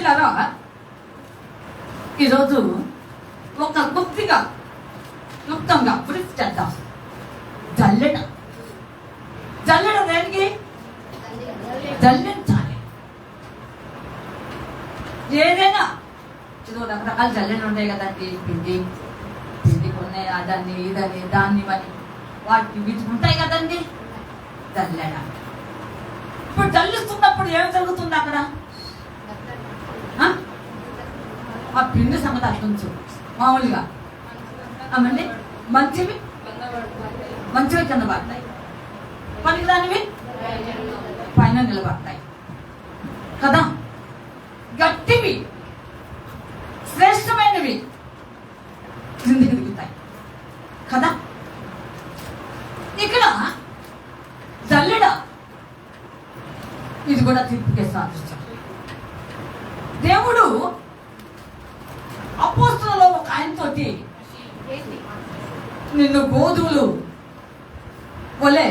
బిడ్డలారా, ఈరోజు ఒక క్లుప్తంగా బ్రీఫ్ చేద్దాం. జల్లెడ దేనికి? జల్లించాలి. ఏదైనా ఇదో రకరకాల జల్లెడలు ఉంటాయి కదండి. పిండి కొన్ని అదని ఇదని దాన్ని అని వాటికి వీటికి ఉంటాయి కదండి జల్లెడ. ఇప్పుడు జల్లిస్తున్నప్పుడు ఏం జరుగుతుంది అక్కడ? ఆ పిండి సంగతి అట్లుంచు. మామూలుగా అమ్మండి మంచివి కింద పడతాయి, పనికి దానివి పైన నిలబడతాయి కదా. గట్టివి శ్రేష్టమైనవి కిందికి దిగుతాయి కదా. ఇక్కడ జల్లెడ ఇది కూడా తీర్పుకే సాధించాం. దేవుడు అపోస్తలులో ఒక ఆయనతోటి నిన్ను గోధుమలు వలె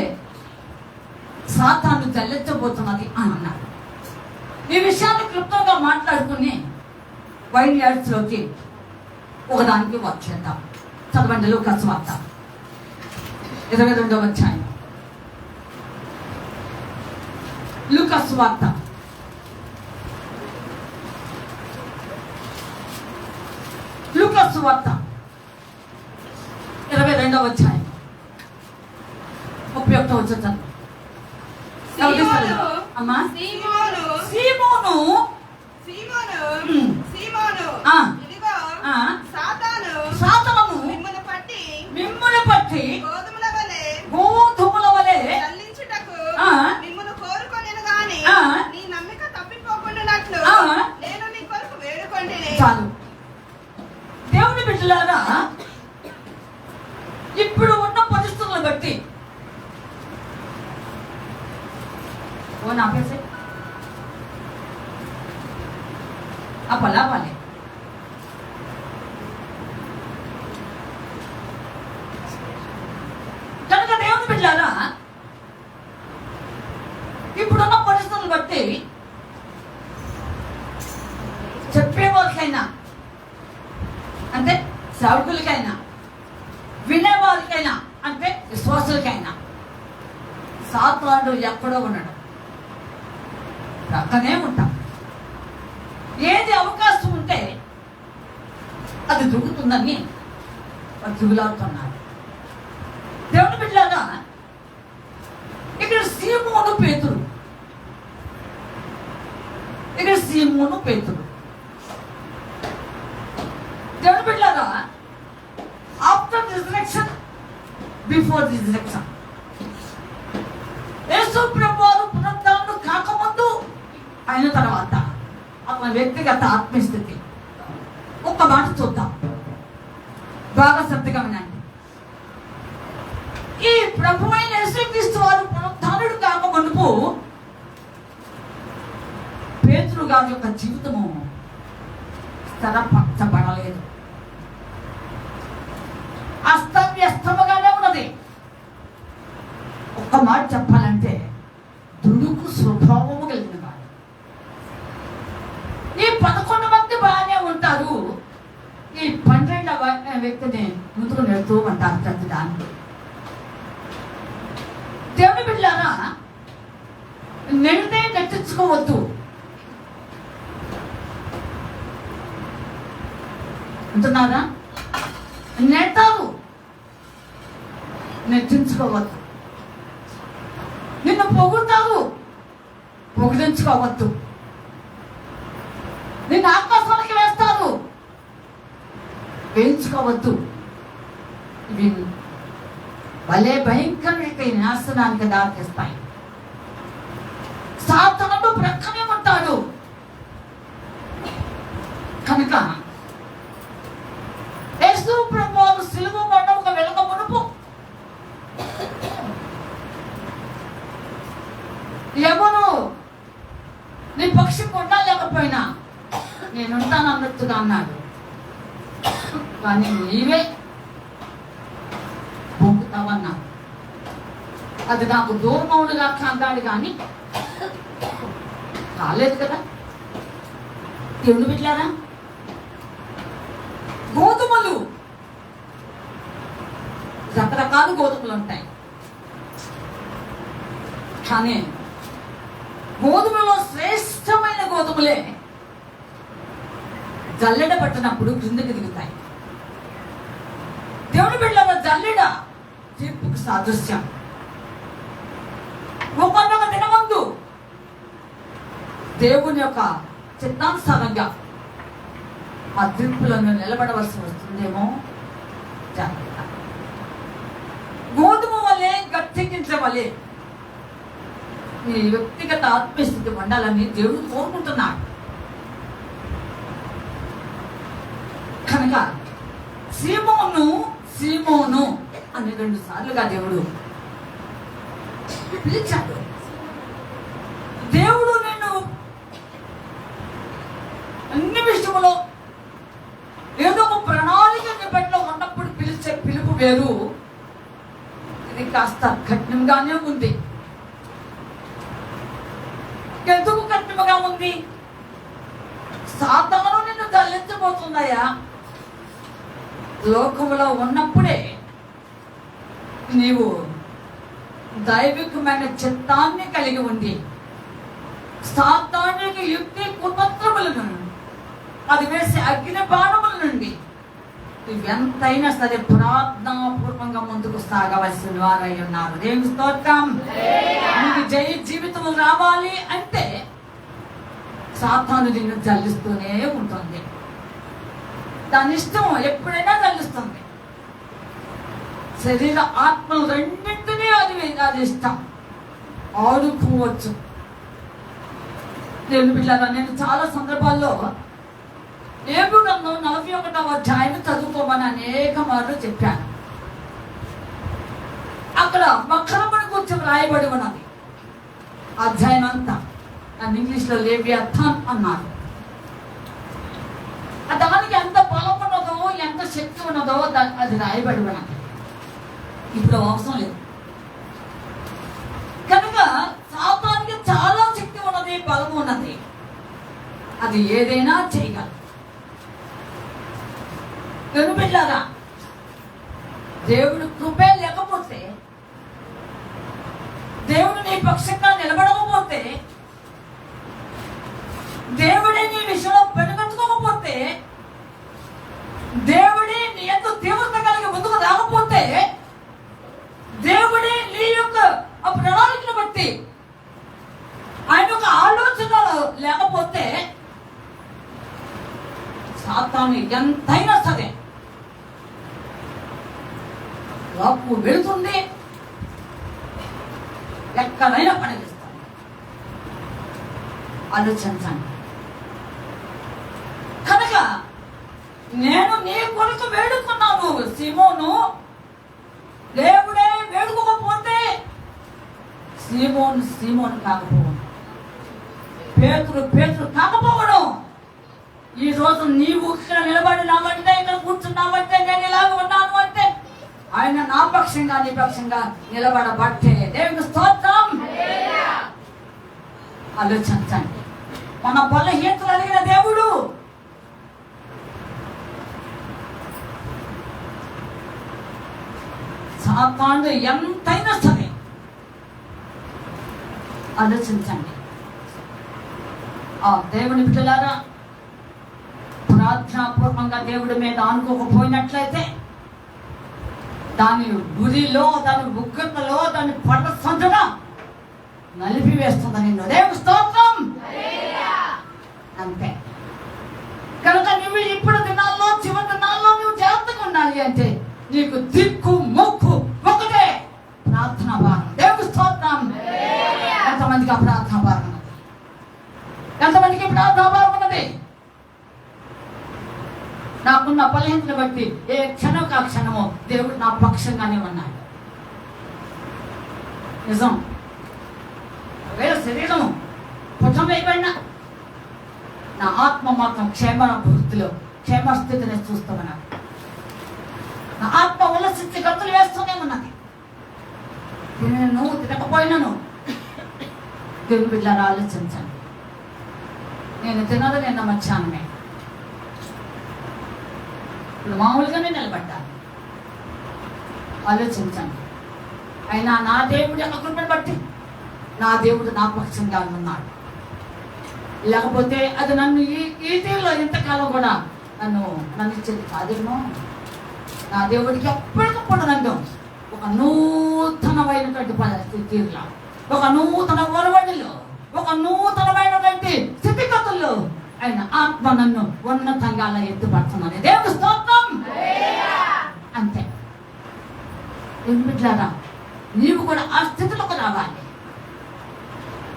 సాతాను జల్లించబోతున్నది అని అన్నాడు. ఈ విషయాన్ని క్లుప్తంగా మాట్లాడుకుని వైన్ యార్డ్స్ లోకి ఒకదానికి వచ్చేద్దాం. చదవండి లూకాసు వార్త 22వ అధ్యాయం. లూకాసు వార్త 22వ అధ్యాయం 31వ వచనం. అమ్మా సీమోను సాతాను మిమ్మును పట్టి గోధుమల వలె జల్లించుటకు మిమ్మును కోరుకొనెను గాని నీ నమ్మిక తప్పిపోకుండానట్లు నేను నీ కొరకు వేడుకొంటిని. చాలు. దేవుని బిడ్డలారా, ఇప్పుడు ఉన్న పరిస్థితులను బట్టి ఆపేసే అప్పలాపాలే కనుక దేవుని బిడ్డలారా, ఇప్పుడున్న పరిస్థితులను బట్టి చెప్పేవారికైనా అంటే సేవకులకైనా వినేవారికైనా అంటే విశ్వాసులకైనా సాతానుడు ఎక్కడో ఉన్నాడు, ప్రక్కనే ఉంటాం. ఏది అవకాశం ఉంటే అది దొరుకుతుందని వారు దిగులాడుతున్నారు. దేవుని బిడ్డలారా, ఇక్కడ సీమోను పేతురు దేవుని బిడ్డలారా, ఆఫ్టర్ రిజరెక్షన్ బిఫోర్ రిజరెక్షన్, యేసు ప్రభువు పునరుద్ధానం కాకముందు అయిన తర్వాత అతని వ్యక్తిగత ఆత్మస్థితి ఒక్క మాట చూద్దాం. బాగా శ్రద్ధగా వినండి. ఈ ప్రభువైన యేసుక్రీస్తు వారు పునరుద్ధానుడు కాకముందు పేతురు గారి యొక్క జీవితము స్థిరపరచబడలేదు, అస్తవ్యస్తముగానే ఉన్నది. ఒక్క మాట చెప్పాలంటే దుడుకు స్వభావము కలిగిన వాడు. ఈ 11 మంది బాగానే ఉంటారు, ఈ 12వ వ్యక్తిని ముందుకు నెడుతూ ఉంటారు ప్రతిదానికి. దేవుని బిడ్డలారా, నెడితే నెట్టించుకోవద్దు. అంటున్నారా? నెడతారు, నెట్టించుకోవద్దు. నిన్ను పొగుడతారు, పొగిడించుకోవద్దు. నిన్ను ఆకాశానికి వేస్తారు, వేయించుకోవద్దు. ఇవి భలే భయంకరమైన నాశనానికి దారితీస్తాయి. సాతానుడు ప్రక్కనే ఉంటాడు. కనుక యేసు ప్రభువు సిలువ మండపంలో వెలుగ మునుపు ఎవరు నీ పక్షి కొన్నా లేకపోయినా నేనుంటాను అన్నట్టుగా అన్నాడు. కానీ నీవే పొంగుతావన్నా. అది నాకు దూరమౌడుగా కాదాడు కానీ కాలేదు కదా. దేవుని బిడ్డలారా, గోధుమలు రకరకాల గోధుమలు ఉంటాయి, కానీ గోధుమలో శ్రేష్టమైన గోధుమలే జల్లెడ పట్టినప్పుడు క్రిందకి దిగుతాయి. దేవుని బిడ్డల జల్లెడ తీర్పుకు సాదృశ్యం. ఒక్కొక్క దినమందు దేవుని యొక్క చిత్తానుసారంగా ఆ తీర్పులను నిలబడవలసి వస్తుందేమో జాగ్రత్త. గోధుమ వల్లే గట్టెక్కించవలే నీ వ్యక్తిగత ఆత్మస్థితి ఉండాలని దేవుడు కోరుకుంటున్నాడు. కనుక సీమోను సీమోను అని 2 సార్లుగా దేవుడు పిలిచాడు. దేవుడు నిన్ను అన్ని విషయంలో ఏదో ఒక ప్రణాళిక నిబడిలో ఉన్నప్పుడు పిలిచే పిలుపు వేరు, ఇది కాస్త కఠినంగానే ఉంది. ఎందుకు కఠినంగా ఉంది? సాతాను నిన్ను దళించబోతుందయ్యా. లోకములో ఉన్నప్పుడే నీవు దైవికమైన చిత్తాన్ని కలిగి ఉంది. సాతానునికి యుక్తి కుతంత్రములను అది వేసే అగ్ని బాణముల నుండి నువ్వెంతైనా సరే ప్రార్థనాపూర్వంగా ముందుకు సాగవలసిన వారై ఉన్నారు. దేవుని స్తోత్రం. నీకు జయ జీవితం రావాలి అంటే సాతాను నిన్ను జల్లిస్తూనే ఉంటుంది. దాని ఇష్టం ఎప్పుడైనా జల్లిస్తుంది. శరీర ఆత్మలు రెండింటినీ అది ఇష్టం ఆడుకోవచ్చు. దేవుని బిడ్డలారా, నేను చాలా సందర్భాల్లో ఏబు గ్రంథం 41వ అధ్యాయం చదువుకోమని అనేక మార్లు చెప్పాను. అక్కడ వక్రమును గురించి రాయబడి ఉన్నది అధ్యాయం అంతా. నన్ను ఇంగ్లీష్లో లేవియథాన్ అన్నారు. దానికి ఎంత బలం ఉన్నదో ఎంత శక్తి ఉన్నదో అది రాయబడి ఉన్నది. ఇప్పుడు అవసరం లేదు. కనుక సాతానికి చాలా శక్తి ఉన్నది, బలం ఉన్నది. అది ఏదైనా చేయగలదు. బిడ్డలారా, దేవుడు కృపే లేకపోతే, దేవుడు నీ పక్షంగా నిలబడకపోతే, దేవుడే నీ విషయంలో పెనుగొట్టుకోకపోతే, దేవుడే నీ యొక్క తీవ్రత కలిగి ముందుకు రాకపోతే, దేవుడే నీ యొక్క ప్రణాళికను బట్టి ఆయన యొక్క ఆలోచనలు లేకపోతే సాతాను ఎంతైనా సరే లోపు వెళుతుంది, ఎక్కడైనా పడగిస్తాను. ఆలోచించండి. కనుక నేను నీ కొరకు వేడుకున్నాను సీమోను. దేవుడే వేడుకోకపోతే సీమోను కాకపోవడం, పేతురు కాకపోవడం. ఈ రోజు నీవు ఇక్కడ నిలబడినావంటే, ఇక్కడ కూర్చున్నావంటే, నేను ఇలాగ ఉన్నాను అంటే ఆయన నా పక్షంగా నీ పక్షంగా నిలబడబట్టే. దేవుని స్తోత్రం. ఆలోచించండి. మన బలహీనతలు అడిగిన దేవుడు సాతాను ఎంతైనా సరే ఆలోచించండి. దేవుని బిడ్డలారా, ప్రార్థనాపూర్వంగా దేవుడి మీద అనుకోకపోయినట్లయితే దాని గురిలో, దాని ఉగ్రతలో, దాని పడసంతగా నలిపివేస్తుంది నిన్ను. దేవుని స్తోత్రం. అంతే. కనుక నువ్వు ఇప్పుడు దినాల్లో, చివరి దినాల్లో నువ్వు జాగ్రత్తగా ఉండాలి అంటే నీకు దిక్కు మొక్కు ఒకటే, ప్రార్థన భారం. దేవుని స్తోత్రం. ఎంతమందికి ఆ ప్రార్థన భారం ఉన్నది? ఎంతమందికి ప్రార్థన భారం ఉన్నది? నాకున్న బలహీనతను బట్టి ఏ క్షణం కా క్షణము దేవుడు నా పక్షంగానే ఉన్నాడు. నిజం. ఒకవేళ శరీరము పుట్టం అయిపోయినా నా ఆత్మ మాత్రం క్షేమస్థితిని చూస్తామన్నాడు. నా ఆత్మ ఉల్లసించి గంతులు వేస్తూనే ఉన్నది. నువ్వు తినకపోయినాను. దేవుని బిడ్డలారా, ఆలోచించండి. నేను తినదు నిన్న మధ్యాహ్నమే. ఇప్పుడు మామూలుగానే నిలబడ్డాను. ఆలోచించండి. అయినా నా దేవుడి యొక్క కృపను బట్టి నా దేవుడు నా పక్షంగా ఉన్నాడు. లేకపోతే అది నన్ను ఈ తీరులో ఇంతకాలం కూడా నన్ను ఇచ్చేది కాదేమో. నా దేవుడికి ఎప్పటికప్పుడు నన్ను ఒక నూతనమైనటువంటి తీరులో, ఒక నూతన ఒరవడిలో, ఒక నూతనమైనటువంటి స్థితిగతుల్లో ఆయన ఆత్మ నన్ను ఉన్నతంగా ఎత్తుపడుతున్నాను. దేవుడు స్తోత్రం. అంతే. బిడ్డలారా, నీవు కూడా ఆ స్థితిలోకి రావాలి.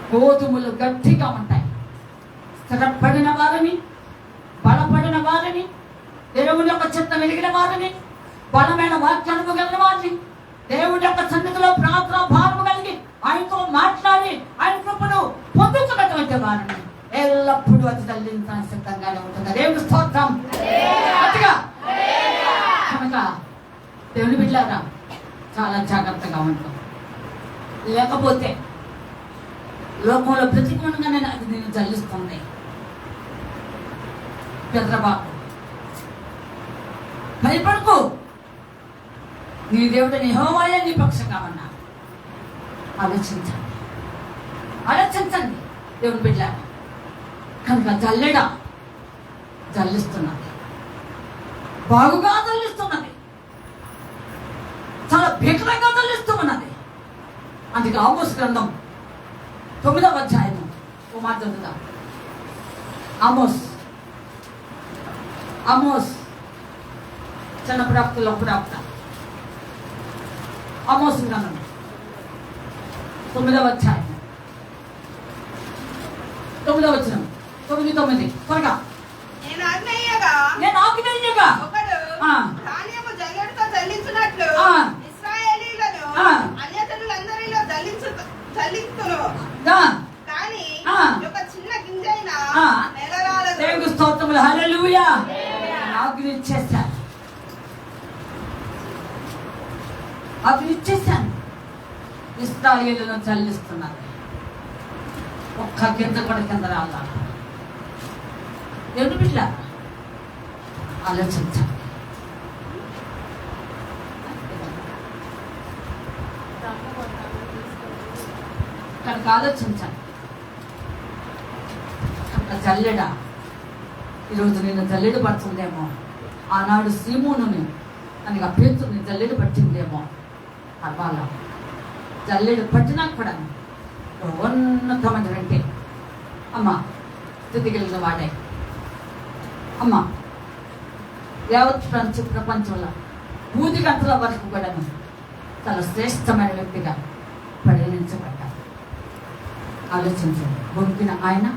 గోధుమలు గట్టిగా ఉంటాయి. స్థిరపడిన వారిని, బలపడిన వారిని, దేవుని యొక్క చిత్తం వెలిగిన వారిని, బలమైన వాక్యాలను కలిగిన వారిని, దేవుడి యొక్క సన్నిధిలో ప్రార్థన భావము కలిగి ఆయనతో మాట్లాడి ఆయన కృపను పొందుకున్నటువంటి వారిని ఎల్లప్పుడూ అది తల్లించడానికి సిద్ధంగానే ఉంటుంది. దేవుని స్తోత్రం. కనుక దేవుని బిడ్డలారా, చాలా జాగ్రత్తగా ఉంటాం. లేకపోతే లోకంలో ప్రతికూలంగానే అది నేను జల్లిస్తుంది. పెద్దబాబు, భయపడుకో, నీ దేవుడు యెహోవాయే నీ పక్షంగా ఉన్నా. ఆలోచించండి, ఆలోచించండి దేవుని బిడ్డలారా. కనుక జల్లిస్తున్నది, బాగుగా జల్లిస్తున్నది, చాలా భీకరంగా జల్లిస్తూ ఉన్నది. అందుకే ఆమోస్ గ్రంథం 9వ అధ్యాయము ఓ మాట చదువుదాం. ఆమోస్ చిన్న ప్రాప్తులు ప్రాప్త. ఆమోస్ గ్రంథం 9వ అధ్యాయం 9వ వచనం 9 త్వరగా. నేను ఆజ్ఞయ్యగా ఒకడు ధాన్యము జల్లెడతో జల్లించున్నట్లు ఇశ్రాయేలీయులను అన్యజనులందరిలో జల్లించును. కానీ ఒక చిన్న గింజైన నెలరాలదు. దేవునికి స్తోత్రములు. హల్లెలూయా. ఆజ్ఞిచ్చేశాను, ఆజ్ఞిచ్చేశాను. ఇశ్రాయేలులను జల్లిస్తున్నాను. ఒక్క గింజ కూడా కింద రాలా. దేవుని బిడ్డ ఆలోచించండి. కనుక ఆలోచించండి. అట్లా జల్లెడ ఈరోజు నేను జల్లెడు పడుతుందేమో. ఆనాడు సీమోనుని అనగా పేతుని జల్లెడు పట్టిందేమో. అవ్వాల జల్లెడు పట్టినా కూడా ఉన్నతమైనటువంటి అమ్మ స్థితి కలిగిన వాడే. అమ్మ యావత్ ప్రపంచంలో బూది గంటల వరకు కూడా చాలా శ్రేష్టమైన వ్యక్తిగా పరిగణించబడ్డారు. ఆలోచించండి. బొంకిన ఆయన,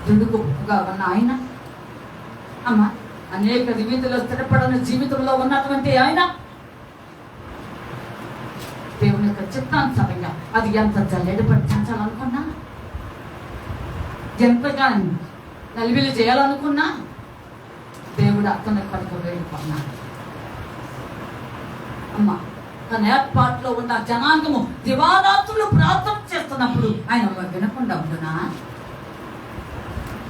దుడుకుగా ఉన్న ఆయన, అమ్మ అనేక వివిధలో స్థిరపడిన జీవితంలో ఉన్నటువంటి ఆయన, దేవుని యొక్క చిత్తానుసారంగా అది ఎంత జల్లెడు పట్టించాలనుకున్నా, ఎంతగా నలిబిలి చేయాలనుకున్నా దేవుడు అతని కొరకు వేడుకున్నాడు. అమ్మ తన ఏర్పాటులో ఉన్న జనాంగము దివారాత్రులు ప్రార్థన చేస్తున్నప్పుడు ఆయన వినకుండా ఉండునా?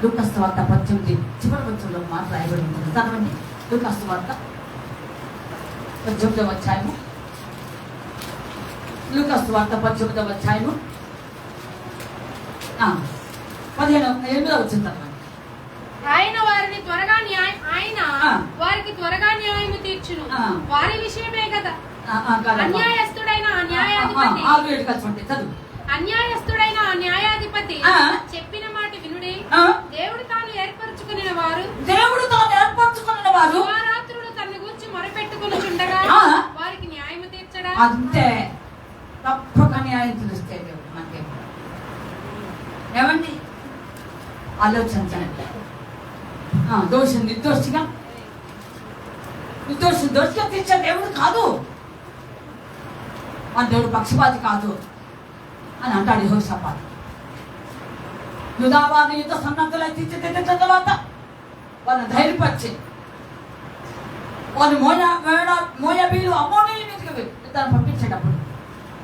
లూకాసు వార్త 18 చివరి వచనంలో మాట రాయబడి ఉంటుంది. చదవండి. లూకాసు వార్త 18వ అధ్యాయము. లూకాసు వార్త 18వ అధ్యాయము 8వ వచనం చదవండి. ఆయన వారికి త్వరగా న్యాయము తీర్చును. వారి విషయమే కదా అన్యాయస్తుడైన ఆ న్యాయాధిపతి చెప్పిన మాట వినుడి. దేవుడు తాను ఏర్పరచుకున్న వారు దివారాత్రులు తన గురించి మొరపెట్టుకొనుచుండగా వారికి న్యాయము తీర్చడా? అంతే, తప్పక న్యాయం తీరుస్తే దేవుడు మనకి. ఏమండి ఆలోచించండి. దోషం నిర్దోషిగా తీర్చే దేవుడు కాదు, మన దేవుడు పక్షపాతి కాదు అని అంటాడు యెహోషాపాతు. యూదావారిని యుద్ధ సన్నద్ధులై తీర్చిదిద్దిన తర్వాత వాళ్ళని ధైర్యపరిచి వాళ్ళు మోయాబీలు అమ్మోనీయుల మీదకి యుద్ధాన్ని పంపించేటప్పుడు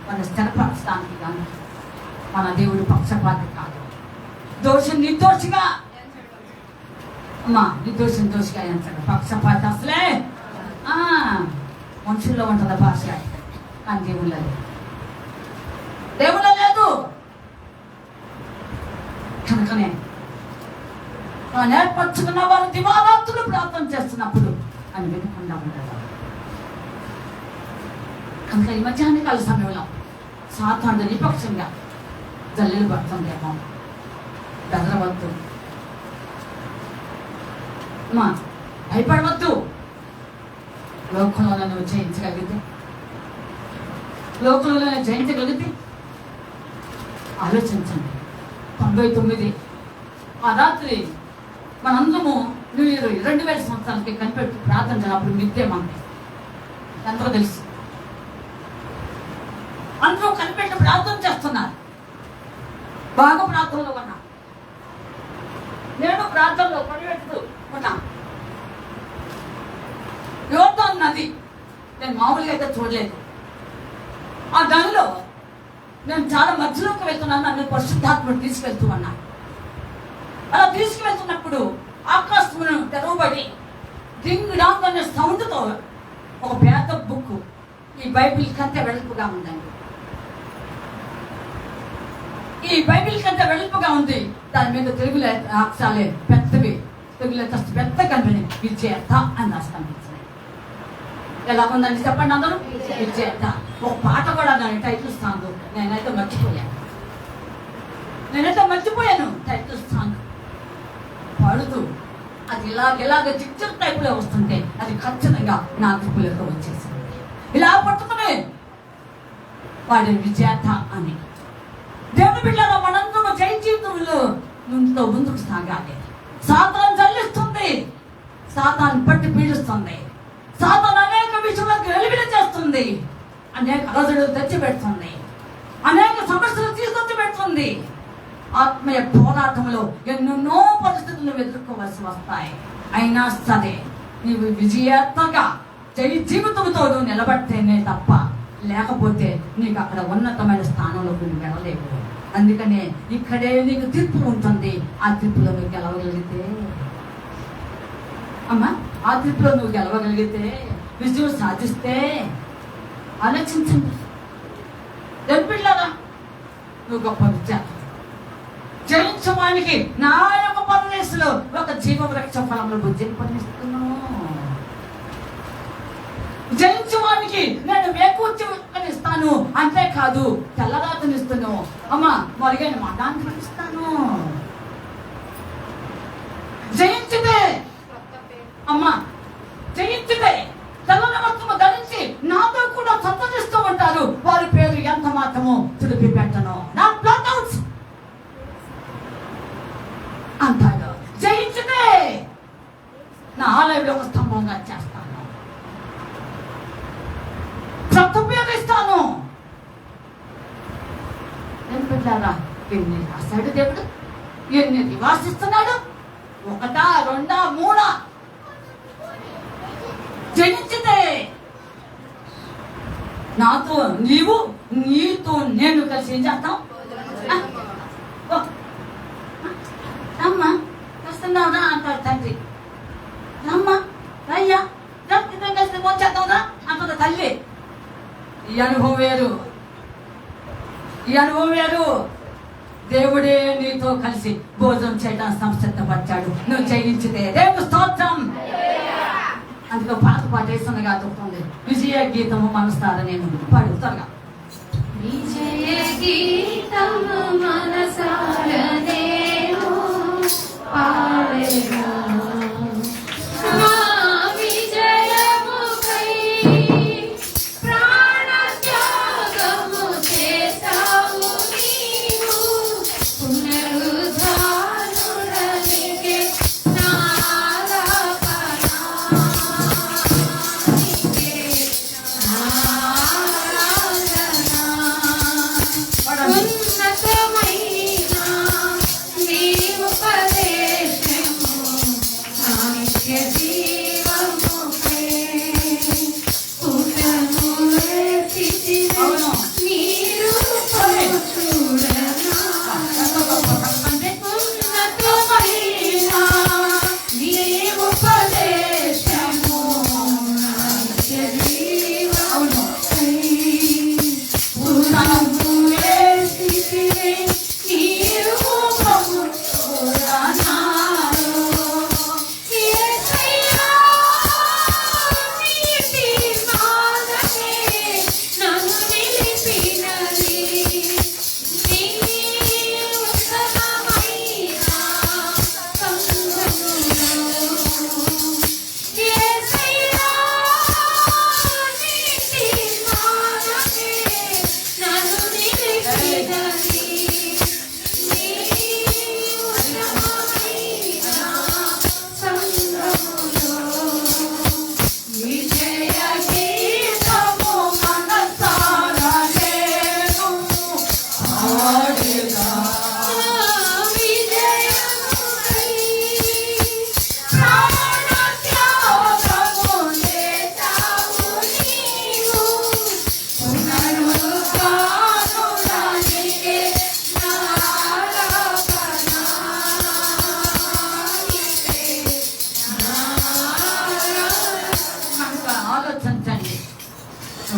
వాళ్ళని స్థిరపరచడానికి కానీ మన దేవుడు పక్షపాతి కాదు. దోషి నిర్దోషిగా అమ్మా నిర్దోషిని దోషిగా ఎంచడు. పక్షపాత అసలే మనుషుల్లో ఉంటుంది భాష, కానీ దేవుళ్ళ లేదు. కనుకనే ఏర్పరచుకున్న వారు దివారాత్రులు ప్రార్థన చేస్తున్నప్పుడు అని వినకుండా ఉంటారు. కనుక ఈ మధ్యాహ్నకాల సమయంలో సాతాను నిపక్షంగా జల్లులు పడుతుందేమో, బెదరవద్దు అమ్మా, భయపడవద్దు. లోకంలో నువ్వు జయించగలిగితే, లోకంలో జయించగలిగితే ఆలోచించండి. 99 ఆ రాత్రి మనందరము న్యూ ఇయర్ 2000 సంవత్సరాలకి కనిపెట్టి ప్రార్థన చేసినప్పుడు మిద్దే మనకి ఎంతో తెలుసు. అందరూ కనిపెట్టి ప్రార్థన చేస్తున్నారు. బాగా ప్రార్థనలో ఉన్నా, నేను ప్రార్థనలో పరిగెడుతూ ఉన్నా. యోర్దాను నది నేను మామూలుగా అయితే చూడలేదు. ఆ దానిలో నేను చాలా మధ్యలోకి వెళ్తున్నాను. నన్ను పరిశుద్ధాత్ముడు తీసుకెళ్తూ ఉన్నాను. అలా తీసుకువెళ్తున్నప్పుడు ఆకాశమును తెరవబడి డింగ్ డాంగ్ అనే సౌండ్తో ఒక పెద్ద బుక్ ఈ బైబిల్ కంటే వెలుపుగా ఉందండి. ఈ బైబిల్ కంటే వెలుపుగా ఉంది. దాని మీద తెలుగులో అక్షరాలే పెద్దవి, తెలుగులో పెద్ద కనిపించి విజేత అని రాస్తాను. ఎలా ఉందండి చెప్పండి అందరూ? విజేత. ఒక పాట కూడా దాని టైటిల్ సాంగ్ నేనైతే మర్చిపోయాను. టైటిల్ సాంగ్ పాడుతూ అది ఇలాగ చిక్చర్ టైపులో వస్తుంటే అది ఖచ్చితంగా నా ట్రిపులకు వచ్చేసింది. ఇలా పట్టుకునే వాడి విజేత అని. దేవుని బిడ్డలారా, మనందరూ జయ జీవితంలో ముందుకు సాగాలి. సాతాను జల్లిస్తుంది, సాతాను పట్టి పీడిస్తుంది, సాతాను అనేక విషయాలకు వెలుగులు చేస్తుంది, అనేక అలజడులు తెచ్చిపెడుతుంది, అనేక సమస్యలు తీసుకొచ్చి పెడుతుంది. ఆత్మీయ పోరాటంలో ఎన్నెన్నో పరిస్థితులను ఎదుర్కోవాల్సి వస్తాయి. అయినా సరే నీవు విజేతగా జయ జీవితంతో నువ్వు నిలబడితేనే తప్ప, లేకపోతే నీకు అక్కడ ఉన్నతమైన స్థానంలో నువ్వు వెళ్ళలేవు. అందుకనే ఇక్కడే నీకు తీర్పు ఉంటుంది. ఆ తీర్పులో నువ్వు గెలవగలిగితే అమ్మా, ఆ తీర్పులో నువ్వు గెలవగలిగితే, విజయం సాధిస్తే ఆలోచించండి. పిల్లరా, నువ్వు గొప్ప విద్య జయించడానికి నా యొక్క పరదేశంలో ఒక జీవవృక్ష ఫలంలో బుద్ధిని పనిస్తున్నాను. జయించడానికి నేను వేకూర్చనిస్తాను, అంతేకాదు తెల్లరాతనిస్తాను. అమ్మా, మొలిగైన మాటాన్ని ఇస్తాను. జయించితే అమ్మా, జయించితే తెల్లని వస్త్రము ధరించి నాతో కూడా సంతరిస్తూ ఉంటారు. వారి పేరు ఎంత మాత్రము తుడిపి పెట్టను. నా బ్లాక్అవుట్స్ అంటాడు. జయించితే నా ఆలయంలో ఒక స్తంభంగా చేస్తాను, ఉపయోగిస్తాను. నేను పెట్టారా, ఎన్ని రాశాడు దేవుడు, ఎన్ని నివాసిస్తున్నాడు. 1, 2, 3 జయించితే నాతో నీవు, నీతో నేను కలిసి ఏం చేస్తాం? అమ్మా వస్తున్నావురా అంటాడు తండ్రి. అమ్మా అయ్యా కలిసి వచ్చేద్దాంరా అంటుంది తల్లి. ఈ అనుభవం వేరు. దేవుడే నీతో కలిసి భోజనం చేయడానికి సంసిద్ధపరిచాడు. నువ్వు జయించితే దేవుడు స్తోత్రం. అందులో పాట వేస్తుండగా చెప్తుంది, విజయ గీతము మనసారా నేను పాడుతాగా. విజయ గీతము మనసారా నేను పాడేదా,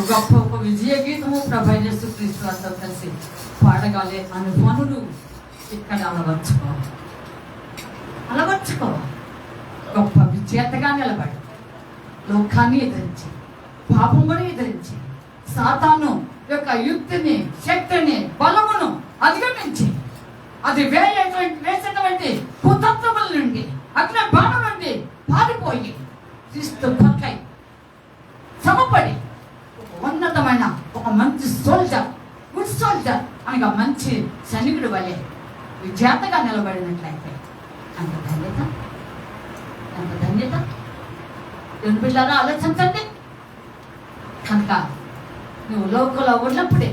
గొప్ప ఒక విజయ గీతము ప్రభు యేసుక్రీస్తు వారితో కలిసి పాడగాలే అనుభవాలు ఇక్కడ అలవర్చుకో గొప్ప విజేతగా నిలబడి లోకాన్ని ఎదిరించి పాపముని ఎదిరించి సాతాను యొక్క యుక్తిని శక్తిని బలమును అధిగమించి అది వేసినటువంటి కుతంత్రముల నుండి అగ్ని బాణం నుండి పారిపోయి క్రీస్తు పక్కై సమపడి ఉన్నతమైన ఒక మంచి సోల్జర్ గుడ్ సోల్జర్ అనగా మంచి సైనికుడు వలె విజేతగా నిలబడినట్లయితే అంత ధన్యత ఎంత ధన్యత దేవుని బిడ్డలారా ఆలోచించండి. కనుక నువ్వు లోకంలో ఉన్నప్పుడే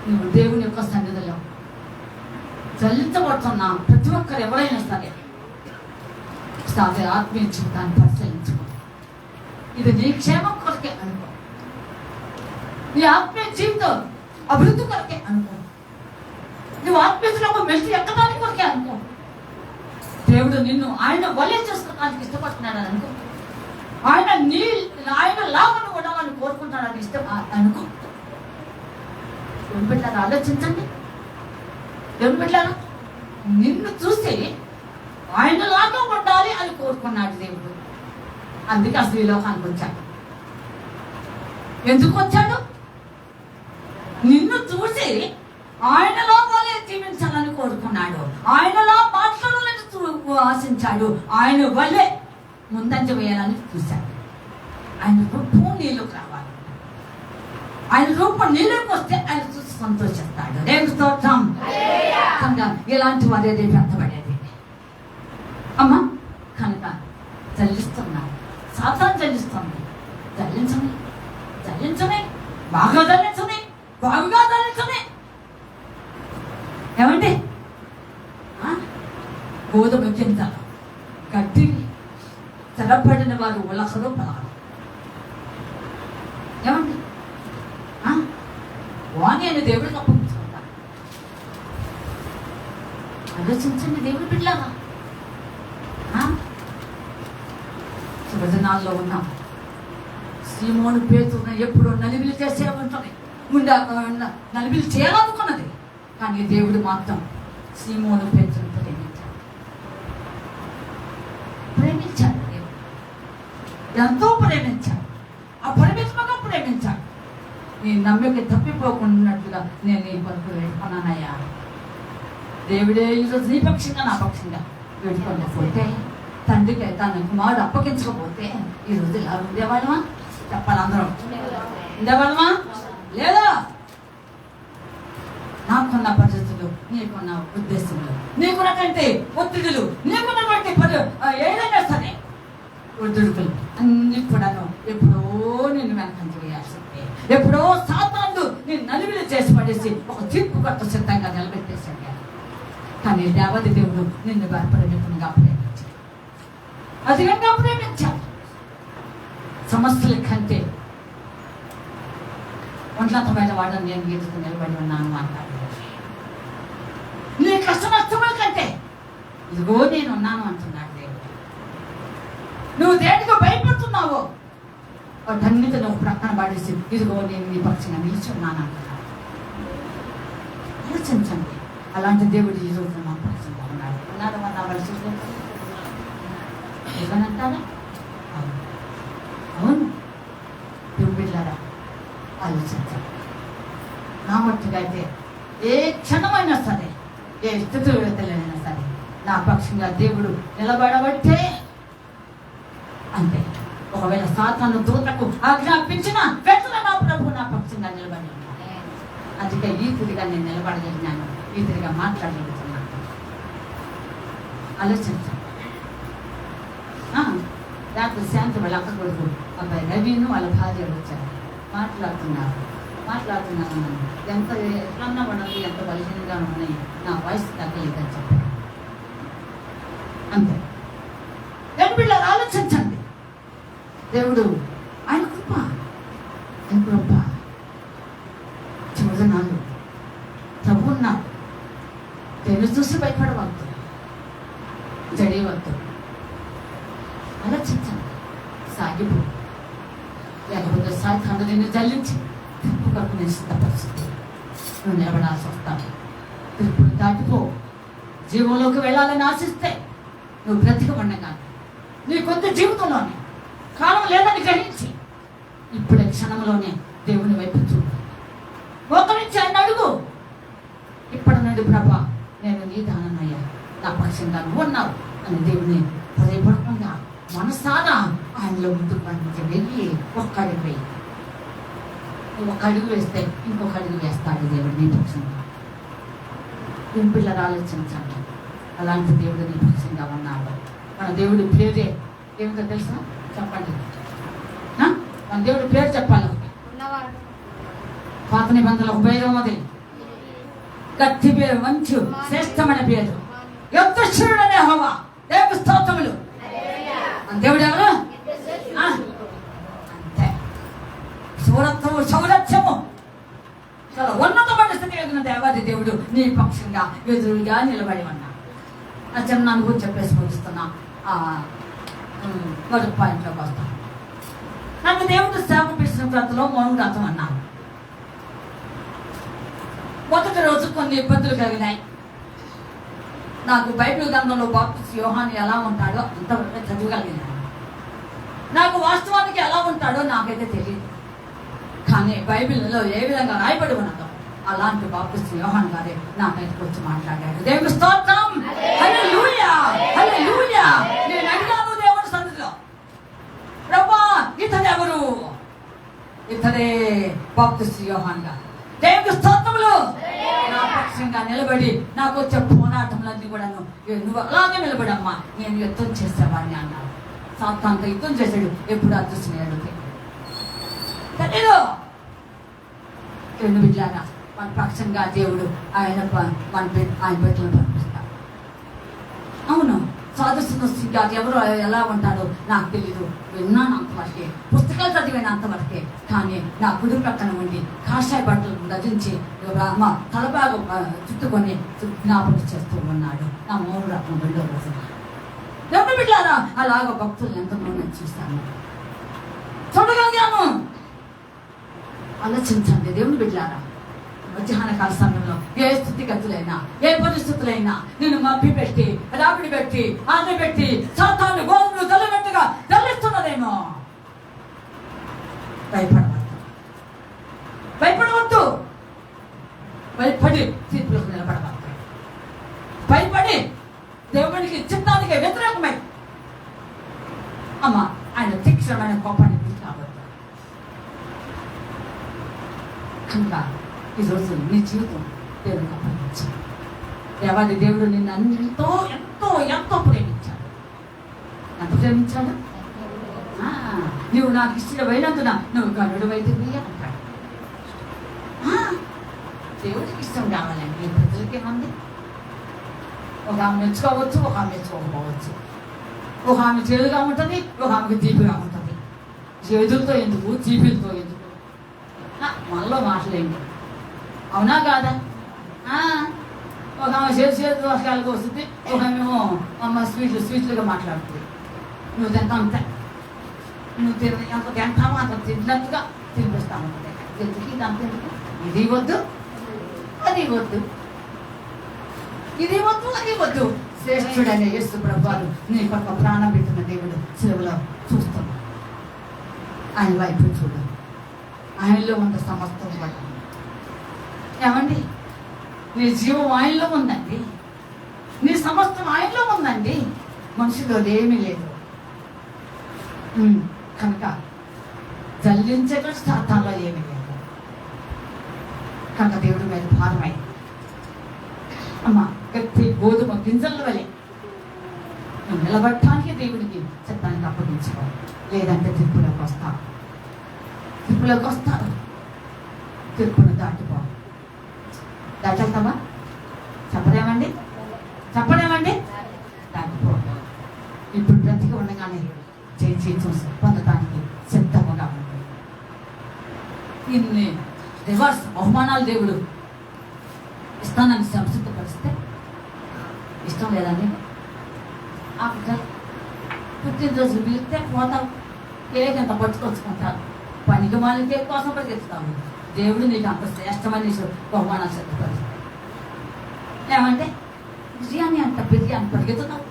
నువ్వు దేవుని యొక్క సన్నిధిలో చల్లించబడుతున్న ప్రతి ఒక్కరు ఎవరైనా సరే ఒకసారి ఆత్మీయ జీవితాన్ని పరిశీలించుకో. ఇది నీ క్షేమం కొరకే అనుకో, నీ ఆత్మీయ జీవితం అభివృద్ధి కొరకే అనుకో, నువ్వు ఆత్మీయతలో మెలిసి ఎక్కడానికి కొరకే అనుకో. దేవుడు నిన్ను ఆయన వలే చేసుకోవడానికి ఇష్టపడుతున్నాడని అనుకో, ఆయన లాభను ఉండాలని కోరుకుంటాడని ఇష్టం అనుకో. దేవుని బిడ్డలారా ఆలోచించండి. దేవుని బిడ్డలారా నిన్ను చూసి ఆయన లాగా ఉండాలి అని కోరుకున్నాడు దేవుడు. అందుకే అసలు ఈ లోకానికి వచ్చాడు. ఎందుకు వచ్చాడు? నిన్ను చూసి ఆయనలో వలె జీవించాలని కోరుకున్నాడు. ఆయనలో మాట్లాడాలని ఆశించాడు. ఆయన వల్లే ముందంజ వేయాలని చూశాడు. ఆయన రూపం నీళ్ళకి రావాలి. ఆయన రూపం నీళ్ళకి వస్తే ఆయన చూసి సంతోషిస్తాడు. దేవుని స్తోత్రం. ఇలాంటి వారే వ్యర్థపడేది అమ్మా. కనుక జల్లిస్తున్నాడు, సాతాను జల్లిస్తుంది. జల్లించని జల్లించని బాగా జల్లించని బాగుగా జల్లించని. ఏమండి గోధుమ గింజలు గడ్డి తెరపడిన వారు ఉలకలు పలకలు. ఏమండి వాణి అని దేవుడికి అప్పగించుకుంటారు. ఆలోచించండి దేవుడి బిడ్డలారా. శుభదినాల్లో ఉన్నాం. సీమోను పేతున్న ఎప్పుడు నలిబిలి చేసే ఉంటుంది, ముందు నలిబిలి చేయాలనుకున్నది. కానీ దేవుడు మాత్రం సీమోను పేతును ప్రేమించాడు. దేవుడు ఎంతో ప్రేమించాడు, అపరిమితంగా ప్రేమించాడు. నీ నమ్మిక తప్పిపోకున్నట్లుగా నేను నీ కొరకు వేడుకున్నానయ్యా. దేవుడే ఈరోజు నీ పక్షంగా నా పక్షంగా వేడుకోలేకపోతే, తండ్రికి తన కుమారుడు అప్పగించకపోతే ఈరోజు ఇలా ఉండేవాళ్ళమా? చెప్పాలి అందరం. ఉండేవాళ్ళమా? లేదా? నాకున్న పరిస్థితులు, నీకున్న ఉద్దేశములు, నీకున్నటువంటి ఒత్తిడులు, నీకున్నటువంటి ఏదైనా సరే ఒత్తిడుకులు అన్ని కూడాను ఎప్పుడో నిన్ను వెనకంజ వేయాల్సిందే. ఎప్పుడో సాతాను నేను నలివిలు చేసి పడేసి ఒక తీర్పు కొత్త సిద్ధంగా నిలబెట్టేశాడు. కానీ దేవతి దేవుడు నిన్ను పరిమితంగా ప్రేమించాడు, అధికంగా ప్రేమించాడు. సమస్యల కంటే ఉన్నతమైన వాడని నేను గీతకు నిలబడి ఉన్నాను అంటాడు. నీ కష్ట నష్టముల కంటే ఇదిగో నేను ఉన్నాను అంటున్నాడు దేవుడు. నువ్వు దేనికో భయపడుతున్నావో వాటన్నిటి నువ్వు ప్రక్కన పడేసి ఇదిగో నేను నీ పక్షంగా నిలిచి ఉన్నాను అంటున్నాడు. ఆలోచించండి. అలాంటి దేవుడు ఈ రోజు మా పక్షంగా ఉన్నాడు. ఉన్నాడు మన వలసి ఏమనంటారా? అవును. దేవుడు బిడ్డలారా ఆలోచించండి. నా మట్టుగా అయితే ఏ క్షణమైనా సరే, ఏ స్థితిగతులైనా సరే నా పక్షంగా దేవుడు నిలబడబట్టే అంతే. ఒకవేళ సాతాను దూతకు ఆజ్ఞాపించిన వెంటనే నా ప్రభు నా పక్షంగా నిలబడి ఉన్నాడు. అందుకే ఈ తిరిగా నేను నిలబడగలిగినాను, ఈ తిరిగా మాట్లాడగలుగుతున్నాను. ఆలోచించండి. డాక్టర్ శాంతి వాళ్ళ అక్క కొడుకు అబ్బాయి రవిను వాళ్ళ భార్య వచ్చారు. మాట్లాడుతున్నాను ఎంత ఎట్లన్నా ఉన్నది, ఎంత బలహీనంగా ఉన్నాయి, నా వయసు తగ్గలేదని చెప్పారు. అంతే. దేవుని బిడ్డలారా ఆలోచించండి. దేవుడు ఆయన కృప చివరినాళ్ళు ప్రభు ఉన్నాడు. దేవుడు చూసి భయపడవద్దు, జడేవద్దు. ఆలోచించండి. సాగిపో లేకపోతే సాయంత్రం నిన్ను జల్లించి తీర్పు కొరకు నేను సిద్ధపరుస్తుంది. నువ్వు నిలబడాల్సి వస్తాను. తీర్పును దాటిపో. జీవంలోకి వెళ్ళాలని ఆశిస్తే నువ్వు బ్రతికమండగా నీ కొత్త జీవితంలోనే కాలం లేదని గ్రహించి ఇప్పుడే క్షణంలోనే దేవుని వైపు చూడు. మోకరించి ఆయన అడుగు. ఇప్పటి నుండి ప్రభా నేను నీ దానమయ్యా, నా పక్షంగా నువ్వు ఉన్నావు అని దేవుని హృదయపూర్వకంగా మనసారా ఆయనలో ముందుకు పంపించి వెళ్ళి ఒక్క అడుగు వేయి. నువ్వు ఒక అడుగు వేస్తే ఇంకొక అడుగు వేస్తాడు దేవుడు నీ పక్షంగా. నేను పిల్లలు ఆలోచించండి, అలాంటి దేవుడు నీ పక్షంగా ఉన్నాడు. మన దేవుడి పేరే ఏమిటో తెలుసా? చెప్పండి. మన దేవుడి పేరు చెప్పాలి. పాత నిబంధనలు 35వ గట్టి పేరు, మంచి శ్రేష్టమైన పేరు యుద్ధశూరుడనే యెహోవా. దేవుని స్తోత్రములు. మన దేవుడు ఎవరు? అంతే. శూరత్వము, సౌరత్యము, చాలా ఉన్నతమైన స్థితి కలిగిన దేవాది దేవుడు నీ పక్షంగా ఎదురుగా నిలబడి ఉన్నా. ఆ చిన్న అనుభవం చెప్పేసి ముగిస్తున్నా. మొదటి పాయింట్లోకి వస్తాను. నాకు దేవుడు సేవ పిలిచిన వ్రతలో మౌన వ్రతం అన్నాను. మొదటి రోజు కొన్ని ఇబ్బందులు కలిగినాయి. నాకు బైబిల్ గ్రంథంలో బాప్తిస్మ యోహాను ఎలా ఉంటాడో అంతవరకు చదవగలిగినాను. నాకు వాస్తవానికి ఎలా ఉంటాడో నాకైతే తెలియదు, కానీ బైబిల్లో ఏ విధంగా రాయబడి ఉన్నదో అలాంటి బాప్తిస్మ యోహాను గారే నాకైతే వచ్చి మాట్లాడాడు. దేవుని స్తోత్రం. హల్లెలూయా, హల్లెలూయా. నేను అడిగాను దేవుని సన్నిధిలో, ప్రభువా ఇతడెవరు? ఇతడే బాప్తిస్మ యోహాను గారు. దేవుని స్తోత్రములు. నా పక్షంగా నిలబడి నాకు వచ్చే పోరాటములన్నీ కూడా నువ్వు అలాగే నిలబడమ్మా, నేను యుద్ధం చేసేవాడిని అన్నాడు. సాతానుతో యుద్ధం చేశాడు. ఎప్పుడు అదృశ్యం తెలీదు. రెండు బిడ్డలారా, మన పక్షంగా దేవుడు ఆయన బిడ్డలను పంపిస్తాడు. అవును, సాధుస్తున్న గారు ఎవరు ఎలా ఉంటాడో నాకు తెలీదు. విన్నాను అంతవరకే, పుస్తకాలు చదివాను అంతవరకే. కానీ నా కుడి ప్రక్కన ఉండి కాషాయ బట్టలు ధరించి మా తలబాగు చుట్టుకొని జ్ఞాపకం చేస్తూ ఉన్నాడు. నా మూడు రకం 2వ రోజు. ఎవరు బిడ్డారా, అలాగ భక్తులు ఎంతమంది చూశాను, చూడగలిగాను. ఆలోచించండి దేవుని బిడ్డారా, మధ్యాహ్న కాల సమయంలో ఏ స్థితిగతులైనా, ఏ పరిస్థితులైనా నేను మబ్బి పెట్టి, రాబడి పెట్టి, ఆట పెట్టి, సాతాను గోధుమలు తల్లినట్టుగా తల్లిస్తున్నదేమో. భయపడవద్దు. భయపడి తీర్పులకు నిలబడవద్దు. భయపడి దేవునికి చిత్తానికి వ్యతిరేకమై అమ్మ ఆయన తీక్షణమైన కోపాన్ని తీసుకోవద్దు. కనుక ఈరోజు నీ జీవితం దేవునికి అప్పగించాడు. దేవాది దేవుడు నిన్ను ఎంతో ఎంతో ఎంతో ప్రేమించాడు. ఎంత ప్రేమించాడు? నువ్వు నాకు ఇష్టమైనందున నువ్వు గనుడు అయితే అంటాడు. దేవుడికి ఇష్టం కావాలండి. ఈ ప్రజలకి ఏమంది? ఒక ఆమె మెచ్చుకోవచ్చు, ఒక ఆమె మెచ్చుకోకపోవచ్చు. ఒక ఆమె చేదుగా ఉంటుంది, ఒక ఆమెకు తీపిగా ఉంటుంది. చేదులతో ఎందుకు, తీపిలతో ఎందుకు? మనలో మాటలేండి, అవునా కాదా? ఒక ఆమె చేదు వర్షాలకు వస్తుంది, ఒక ఆమెమో అమ్మ స్వీట్లుగా మాట్లాడుతుంది. నువ్వు తింటా అంతే, నువ్వు ఎంత తింటావో అంత తిన్నట్టుగా తినిపిస్తా ఉంటుంది. ఎందుకు ఇది అంత ఎందుకు? ఇది వద్దు, అది వద్దు, ఇది వద్దు, అది వద్దు. శ్రేష్ఠుడనే యేసు ప్రభువారు నీ పక్క ప్రాణం పెట్టిన దేవుడు సిలువలో చూస్తున్నాడు. ఆయన వైపు చూడు. ఆయనలో ఉన్న సమస్తం బట్టి ఏమండి, నీ జీవం ఆయనలో ఉందండి, నీ సమస్తం ఆయనలో ఉందండి. మనుషులో ఏమీ లేదు. కనుక జల్లించే సాతానులో ఏమీ లేదు. కనుక దేవుడి మీద భారమై అమ్మ గట్టి గోధుమ గింజల వలె నువ్వు నిలబడటానికి దేవుడికి చిత్తానికి అప్పగించుకోవాలి. లేదంటే తీర్పులోకి వస్తావు, తీర్పులోకి వస్తావు. తీర్పును దాటిపో. దాటేస్తావా? చెప్పలేమండి, చెప్పలేమండి. దాటిపో. ఇప్పుడు బ్రతికి ఉండగానే చేసి చూసి పొందటానికి సిద్ధంగా ఉంటుంది. ఇన్ని రివర్స్ అవమానాలు దేవుడు ఇస్తానని సంసిద్ధపరిస్తే ఇష్టం లేదండి. పుట్టినరోజులు పిలిస్తే పోతాం, కేక్ ఎంత పట్టుకొచ్చుకుంటారు. పనికి మాలితే కోసం పరిగెత్తుతావు. దేవుడు నీకు అంత శ్రేష్టమని బహుమానాలు సిద్ధపరుస్తాడు. ఏమంటే బిర్యానీ అంట బిర్యానీ పరిగెత్తుతావు.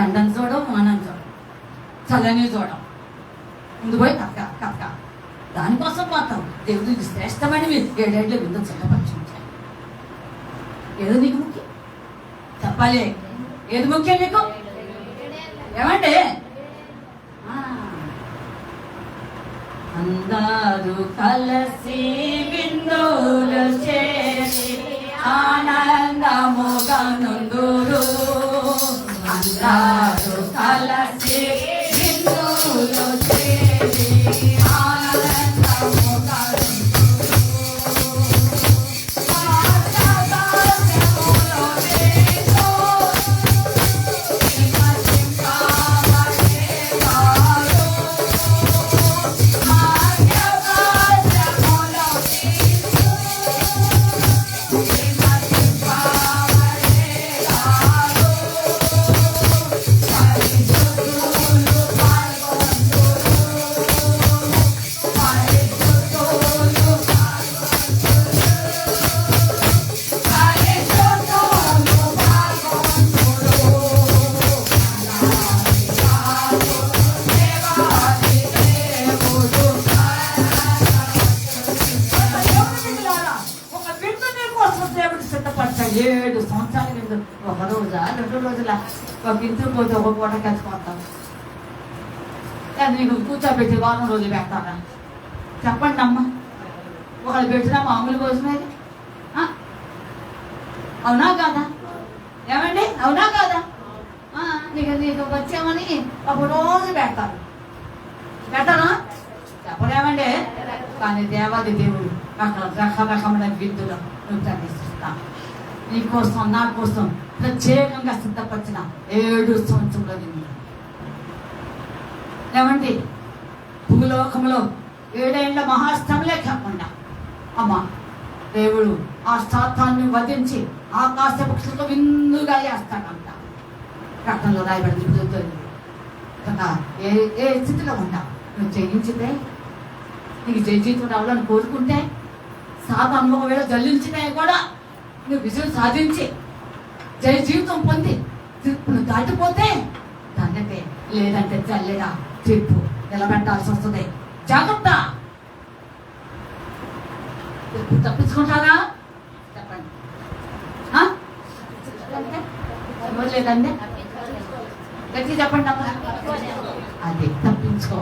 ఎండని చూడవు, వానని చూడవు, చల్లని చూడవు, ముందు పోయి కక్క దానికోసం పోతావు. దేవుడు నీకు శ్రేష్టమైనవి 7 ఏళ్ళు విందు సిద్ధపరిచించాడు. ఏదో నీకు ముఖ్యం చెప్పాలి. ఏది ముఖ్యం నీకు? ఏమంటే అందరూ కలిసి విందులు చేసి ఆనందముగా నుందురు. అందరూ కలిసి విందులు చేసి ఆనందముగా సిద్ధపడతాడు. 7 సంవత్సరాల కింద 1 రోజా 2 రోజుల ఒక ఇంటికి పోతే ఒక పూట కలుసుకుంటాం. నీకు కూర్చోబెట్టి వారం రోజులు పెడతారా? చెప్పండి అమ్మ. ఒకళ్ళు పెట్టినా మామూలు కోసమే. అవునా కాదా? ఏమండి అవునా కాదా? నీకు వచ్చామని ఒక రోజు పెడతారు. పెట్టరా? చెప్పలేమండి. కానీ దేవాది దేవుడు అక్కడ రకరకమైన విద్యులు నువ్వు ప్రవేశిస్తా. నీ కోసం నా కోసం ప్రత్యేకంగా సిద్ధపరిచిన 7 సంవత్సరంలో విందు. ఏమండి భూలోకంలో 7 ఏళ్ల మహాశ్రమలే కాకుండా అమ్మ దేవుడు ఆ శాతాన్ని వధించి ఆకాశ పక్షులతో విందుగా చేస్తాడంట. రక్తంలో రాయబడింది. ఏ స్థితిలో ఉంటావు? నువ్వు జయించితే నీకు జయ జీవితం రావాలని కోరుకుంటే సాధారణ ఒకవేళ జల్లించితే కూడా నువ్వు విజయం సాధించి జయ జీవితం పొంది తీర్పును దాటిపోతే దానితే, లేదంటే చల్లెడా తీర్పు నిలబెట్టాల్సి వస్తుంది. జాగ్రత్త. తీర్పు తప్పించుకుంటారా? చెప్పండి. లేదండి గట్టి చెప్పండి అమ్మ. అది తప్పించుకో.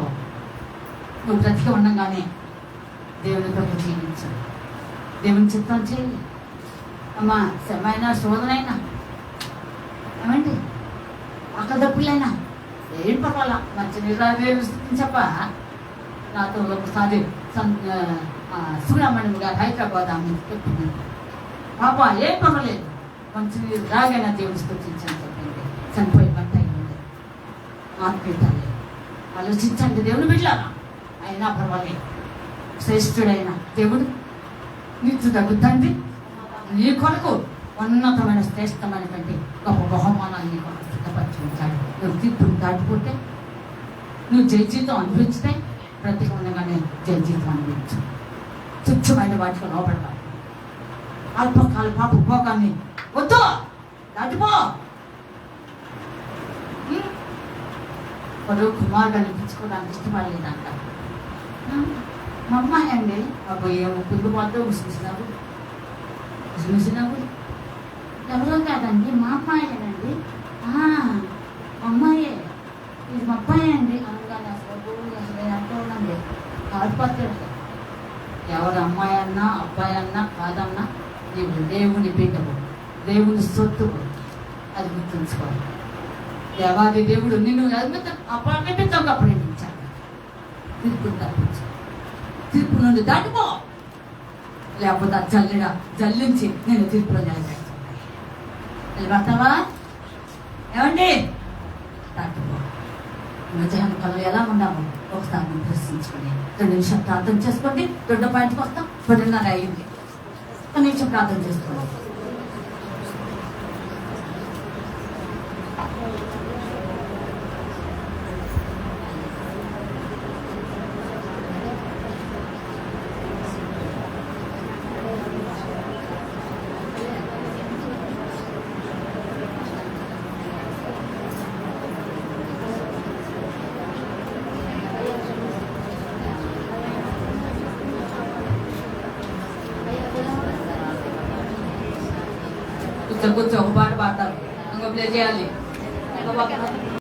నువ్వు బ్రతికి ఉండగానే దేవుని కొరకు జీవించు. దేవుని చిత్తం చేయి అమ్మా. శ్రమైనా శోధనైనా ఏమండి అక్కడప్పులైనా ఏం పర్వాలా. మంచి నిర్వహించప్ప. నాతో ఒకసారి సుబ్రహ్మణ్యం గారు హైదరాబాద్ ఆమె చెప్పింది. పాప ఏం పర్వాలేదు, మంచి నీరు రాగైనా దేవుని స్థుతించని చెప్పింది. చనిపోయి పట్ట అయింది. ఆత్మీయతలే ఆలోచించండి దేవుని బిడ్డలారా. అయినా పర్వాలేదు. శ్రేష్ఠుడైన దేవుడు నీకు తగ్గుతండి. నీ కొరకు ఉన్నతమైన శ్రేష్టమైనటువంటి గొప్ప బహుమానాలు నీ కొరకు సిద్ధపరిచి ఉంటాడు. నువ్వు తీర్పుని దాటిపోతే, నువ్వు జయ జీవితం అనుభవించితే బ్రతికి ఉండగానే జయ జీవితం అనుభవించు. తుచ్చమైన వాటిలో లోపడతావు. అల్పకాల పాప భోగాన్ని వద్దు, దాటిపో. ఒకరు కుమారుడు అనిపించుకోవడానికి ఇష్టపడలేదంట. మా అమ్మాయి అండి బాబు ఏమో కుందుబాటుతో ముసిమిసినావు ఎవరో కాదండి, మా అమ్మాయేనండి. అమ్మాయే, ఇది మా అబ్బాయి అండి అనగానే అసలు అంటూ ఉండండి కాడిపోతాడు. ఎవరు అమ్మాయి అన్నా అబ్బాయి అన్నా కాదన్నా నీవు దేవుని బిడ్డవు, దేవుని సొత్తువు. అది గుర్తుంచుకోవాలి. దేవాది దేవుడు నిన్ను అప్రమితంగా ప్రేమించాడు. తీర్పును తప్పించు. తీర్పు నుండి దాటిపో. లేకపోతే జల్లించి నేను తీర్పులో నిలబెడతాను. నిలబడతావా? ఏమండి దాటిపో. మధ్యాహ్నం కళలు ఎలా ఉన్నాము ఒకసారి మనం ప్రశ్నించుకొని 2 నిమిషం ప్రార్థన చేసుకోండి. 2వ పాయింట్కి వస్తాం. 2:30 అయింది. 1 నిమిషం ప్రార్థన చేసుకోండి. కూర్చో కూర్చో, ఒక పాట పాడతారు, ఇంకో ప్లే చేయాలి. ఇంకో పక్కన